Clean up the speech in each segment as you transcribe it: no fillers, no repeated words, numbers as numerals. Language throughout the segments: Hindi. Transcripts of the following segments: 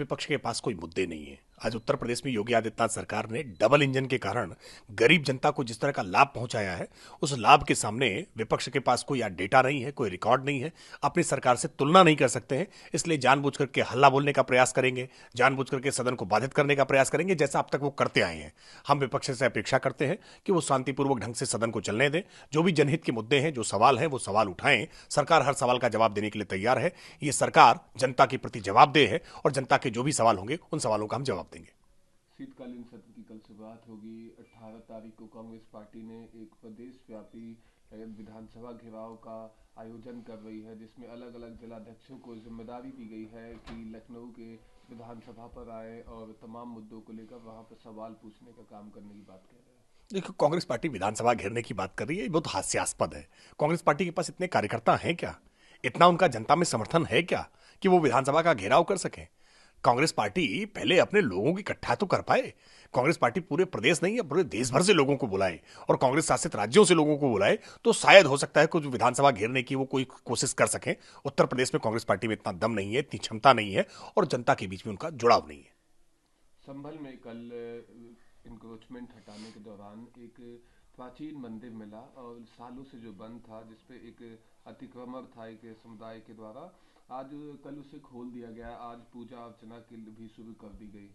विपक्ष के पास कोई मुद्दे नहीं है। आज उत्तर प्रदेश में योगी आदित्यनाथ सरकार ने डबल इंजन के कारण गरीब जनता को जिस तरह का लाभ पहुंचाया है, उस लाभ के सामने विपक्ष के पास कोई आज डेटा नहीं है, कोई रिकॉर्ड नहीं है, अपनी सरकार से तुलना नहीं कर सकते हैं। इसलिए जानबूझ करके हल्ला बोलने का प्रयास करेंगे, जानबूझ करके सदन को बाधित करने का प्रयास करेंगे, जैसा अब तक वो करते आए हैं। हम विपक्ष से अपेक्षा करते हैं कि वो शांतिपूर्वक ढंग से सदन को चलने दें, जो भी जनहित के मुद्दे हैं, जो सवाल हैं, वो सवाल उठाएं। सरकार हर सवाल का जवाब देने के लिए तैयार है। ये सरकार जनता के प्रति जवाबदेह है और जनता के जो भी सवाल होंगे उन सवालों का हम जवाब देंगे। शीतकालीन सत्र की कल शुरुआत होगी। 18 तारीख को कांग्रेस पार्टी ने एक प्रदेश व्यापी विधानसभा घेराव का आयोजन कर रही है, जिसमें अलग अलग जिलाध्यक्षों को जिम्मेदारी दी गई है कि लखनऊ के विधानसभा पर आए और तमाम मुद्दों को लेकर वहां पर सवाल पूछने का काम करने की बात कह रहे हैं। देखो, कांग्रेस पार्टी विधानसभा घेरने की बात कर रही है, ये बहुत हास्यास्पद है। कांग्रेस पार्टी के पास इतने कार्यकर्ता हैं क्या? इतना उनका जनता में समर्थन है क्या कि वो विधानसभा का घेराव कर सकें? कांग्रेस पार्टी पहले अपने लोगों की इकट्ठा तो कर पाए। कांग्रेस पार्टी पूरे प्रदेश नहीं है, पूरे देश भर से लोगों को बुलाए और कांग्रेस शासित राज्यों से लोगों को बुलाए, तो शायद हो सकता है कुछ विधानसभा घेरने की वो कोई कोशिश कर सकें। उत्तर प्रदेश में कांग्रेस पार्टी में इतना दम नहीं है, इतनी क्षमता नहीं है और जनता के बीच में उनका जुड़ाव नहीं है। संभल में कल इंक्रोचमेंट हटाने के दौरान एक प्राचीन मंदिर मिला और सालों से जो बंद था, जिसपे एक अतिक्रमण था एक समुदाय के द्वारा, आज कल उसे खोल दिया गया। आज पूजा अर्चना के लिए भी शुरू कर दी गई।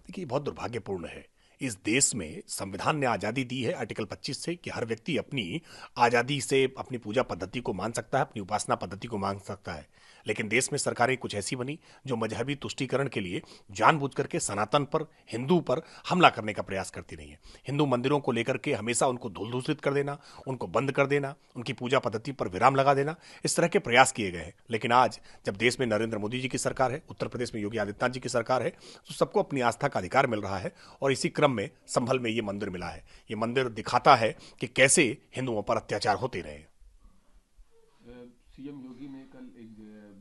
देखिए, बहुत दुर्भाग्यपूर्ण है। इस देश में संविधान ने आज़ादी दी है आर्टिकल 25 से कि हर व्यक्ति अपनी आज़ादी से अपनी पूजा पद्धति को मान सकता है, अपनी उपासना पद्धति को मान सकता है। लेकिन देश में सरकारें कुछ ऐसी बनी जो मजहबी तुष्टीकरण के लिए जानबूझ करके सनातन पर, हिंदू पर हमला करने का प्रयास करती रही है। हिंदू मंदिरों को लेकर के हमेशा उनको धूल दूषित कर देना, उनको बंद कर देना, उनकी पूजा पद्धति पर विराम लगा देना, इस तरह के प्रयास किए गए हैं। लेकिन आज जब देश में नरेंद्र मोदी जी की सरकार है, उत्तर प्रदेश में योगी आदित्यनाथ जी की सरकार है, तो सबको अपनी आस्था का अधिकार मिल रहा है और इसी क्रम में संभल में ये मंदिर मिला है। ये मंदिर दिखाता है कि कैसे हिंदुओं पर अत्याचार होते रहे। सीएम योगी ने कल एक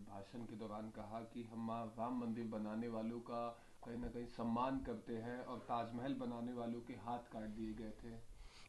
भाषण के दौरान कहा कि हम राम मंदिर बनाने वालों का कहीं ना कहीं सम्मान करते हैं और ताजमहल बनाने वालों के हाथ काट दिए गए थे।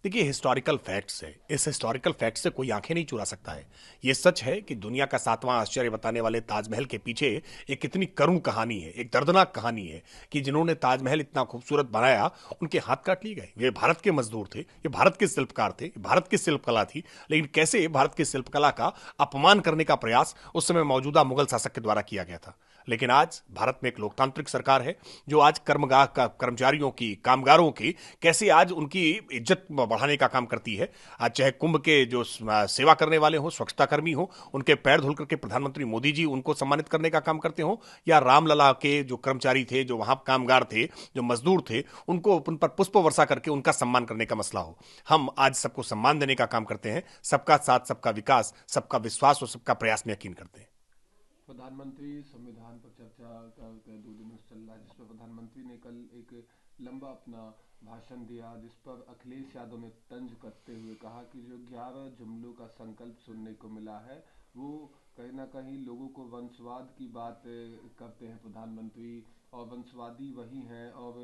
देखिए, हिस्टोरिकल फैक्ट्स है, इस हिस्टोरिकल फैक्ट से कोई आंखें नहीं चुरा सकता है। ये सच है कि दुनिया का 7वां आश्चर्य बताने वाले ताजमहल के पीछे एक कितनी करुण कहानी है, एक दर्दनाक कहानी है कि जिन्होंने ताजमहल इतना खूबसूरत बनाया, उनके हाथ काट लिए गए। वे भारत के मजदूर थे, ये भारत के शिल्पकार थे, ये भारत की शिल्पकला थी। लेकिन कैसे भारत की शिल्पकला का अपमान करने का प्रयास उस समय मौजूदा मुगल शासक के द्वारा किया गया था। लेकिन आज भारत में एक लोकतांत्रिक सरकार है जो आज कर्मगाह का कर्मचारियों की, कामगारों की, कैसे आज उनकी इज्जत बढ़ाने का काम करती है। आज चाहे कुंभ के जो सेवा करने वाले हों, स्वच्छता कर्मी हों, उनके पैर धुल करके प्रधानमंत्री मोदी जी उनको सम्मानित करने का काम करते हों, या रामलला के जो कर्मचारी थे, जो वहां कामगार थे, जो मजदूर थे, उनको उन पर पुष्प वर्षा करके उनका सम्मान करने का मसला हो। हम आज सबको सम्मान देने का काम करते हैं। सबका साथ, सबका विकास, सबका विश्वास और सबका प्रयास में यकीन करते हैं। प्रधानमंत्री संविधान पर चर्चा का 2 दिनों से चल रहा है, जिसपर प्रधानमंत्री ने कल एक लंबा अपना भाषण दिया, जिस पर अखिलेश यादव ने तंज करते हुए कहा कि जो 11 जुमलों का संकल्प सुनने को मिला है, वो कहीं ना कहीं लोगों को वंशवाद की बात करते हैं प्रधानमंत्री, और वंशवादी वही हैं। और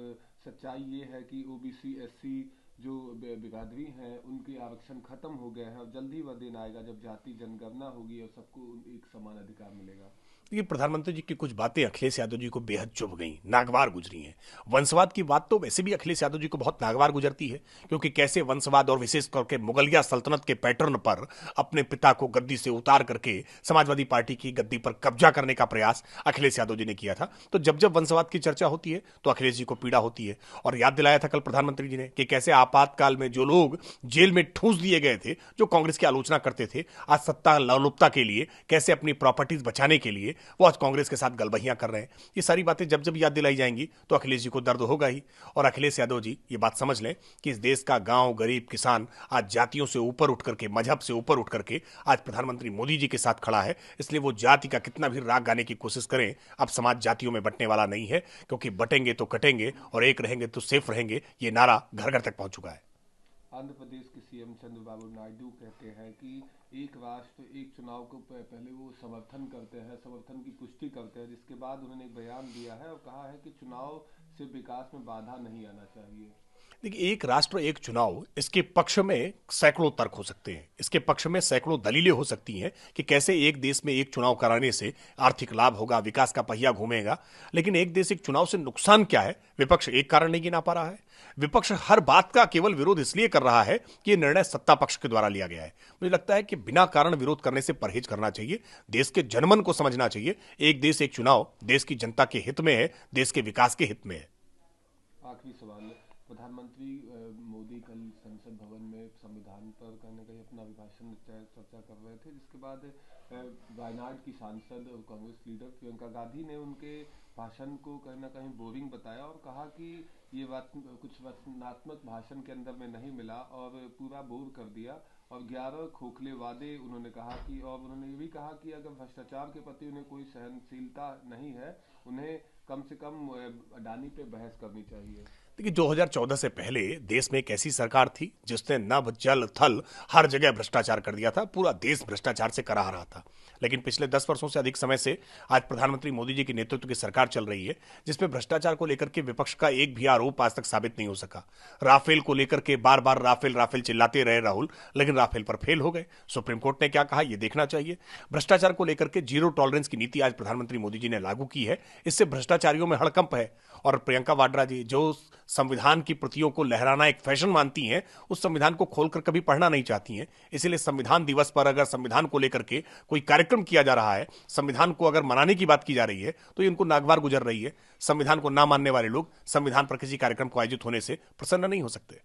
सच्चाई ये है कि ओबीसी एससी जो बिरादरी हैं, उनके आरक्षण खत्म हो गए हैं और जल्दी वह दिन आएगा जब जाति जनगणना होगी और सबको एक समान अधिकार मिलेगा। ये प्रधानमंत्री जी की कुछ बातें अखिलेश यादव जी को बेहद चुभ गई, नागवार गुजरी हैं। वंशवाद की बात तो वैसे भी अखिलेश यादव जी को बहुत नागवार गुजरती है, क्योंकि कैसे वंशवाद और विशेष करके मुगलिया सल्तनत के पैटर्न पर अपने पिता को गद्दी से उतार करके समाजवादी पार्टी की गद्दी पर कब्जा करने का प्रयास अखिलेश यादव जी ने किया था। तो जब जब वंशवाद की चर्चा होती है तो अखिलेश जी को पीड़ा होती है। और याद दिलाया था कल प्रधानमंत्री जी ने कि कैसे आपातकाल में जो लोग जेल में ठूंस दिए गए थे, जो कांग्रेस की आलोचना करते थे, आज सत्ता लोलुपता के लिए, कैसे अपनी प्रॉपर्टीज बचाने के लिए वो आज कांग्रेस के साथ गलबहियां कर रहे हैं। ये सारी बातें जब जब याद दिलाई जाएंगी तो अखिलेश जी को दर्द होगा ही। और अखिलेश यादव जी ये बात समझ लें कि इस देश का गांव, गरीब, किसान आज जातियों से ऊपर उठ करके, मजहब से ऊपर उठ करके आज प्रधानमंत्री मोदी जी के साथ खड़ा है। इसलिए वो जाति का कितना भी राग गाने की कोशिश करें, अब समाज जातियों में बंटने वाला नहीं है, क्योंकि बटेंगे तो कटेंगे और एक रहेंगे तो सेफ रहेंगे, ये नारा घर घर तक पहुंच चुका है। आंध्र प्रदेश के सीएम चंद्रबाबू नायडू कहते हैं कि एक राष्ट्र एक चुनाव को पहले वो समर्थन करते हैं, समर्थन की पुष्टि करते हैं, जिसके बाद उन्होंने एक बयान दिया है और कहा है कि चुनाव से विकास में बाधा नहीं आना चाहिए। देखिए, एक राष्ट्र एक चुनाव, इसके पक्ष में सैकड़ों तर्क हो सकते हैं, इसके पक्ष में सैकड़ों दलीलें हो सकती हैं कि कैसे एक देश में एक चुनाव कराने से आर्थिक लाभ होगा, विकास का पहिया घूमेगा। लेकिन एक देश एक चुनाव से नुकसान क्या है, विपक्ष एक कारण नहीं गिना पा रहा है। विपक्ष हर बात का केवल विरोध इसलिए कर रहा है कि यह निर्णय सत्ता पक्ष के द्वारा लिया गया है। मुझे लगता है कि बिना कारण विरोध करने से परहेज करना चाहिए, देश के जनमन को समझना चाहिए। एक देश एक चुनाव देश की जनता के हित में है, देश के विकास के हित में है। आखिरी सवाल। प्रधानमंत्री मोदी कल संसद भवन में संविधान पर कहीं ना कहीं अपना अभिभाषण चर्चा कर रहे थे, जिसके बाद वायनाड की सांसद और कांग्रेस लीडर प्रियंका गांधी ने उनके भाषण को कहीं ना कहीं बोरिंग बताया और कहा कि ये बात कुछ रचनात्मक भाषण के अंदर में नहीं मिला और पूरा बोर कर दिया। और 11 खोखले वादे उन्होंने कहा कि, और उन्होंने ये भी कहा कि अगर भ्रष्टाचार के प्रति उन्हें कोई सहनशीलता नहीं है, उन्हें कम से कम अडानी पे बहस करनी चाहिए। देखिए, 2014 से पहले देश में एक ऐसी सरकार थी जिसने नभ जल थल हर जगह भ्रष्टाचार कर दिया था, पूरा देश भ्रष्टाचार से कराह रहा था। लेकिन पिछले 10 वर्षों से अधिक समय से आज प्रधानमंत्री मोदी जी के नेतृत्व की सरकार चल रही है, जिसमें भ्रष्टाचार को लेकर के विपक्ष का एक भी आरोप आज तक साबित नहीं हो सका। राफेल को लेकर के बार बार राफेल राफेल चिल्लाते रहे राहुल, लेकिन राफेल पर फेल हो गए। सुप्रीम कोर्ट ने क्या कहा, यह देखना चाहिए। भ्रष्टाचार को लेकर के जीरो टॉलरेंस की नीति आज प्रधानमंत्री मोदी जी ने लागू की है, इससे भ्रष्टाचारियों में हड़कंप है। और प्रियंका वाड्रा जी, जो संविधान की प्रतियों को लहराना एक फैशन मानती हैं, उस संविधान को खोलकर कभी पढ़ना नहीं चाहती हैं। इसीलिए संविधान दिवस पर अगर संविधान को लेकर के कोई कार्यक्रम किया जा रहा है, संविधान को अगर मनाने की बात की जा रही है, तो ये उनको नागवार गुजर रही है। संविधान को ना मानने वाले लोग संविधान पर किसी कार्यक्रम को आयोजित होने से प्रसन्न नहीं हो सकते।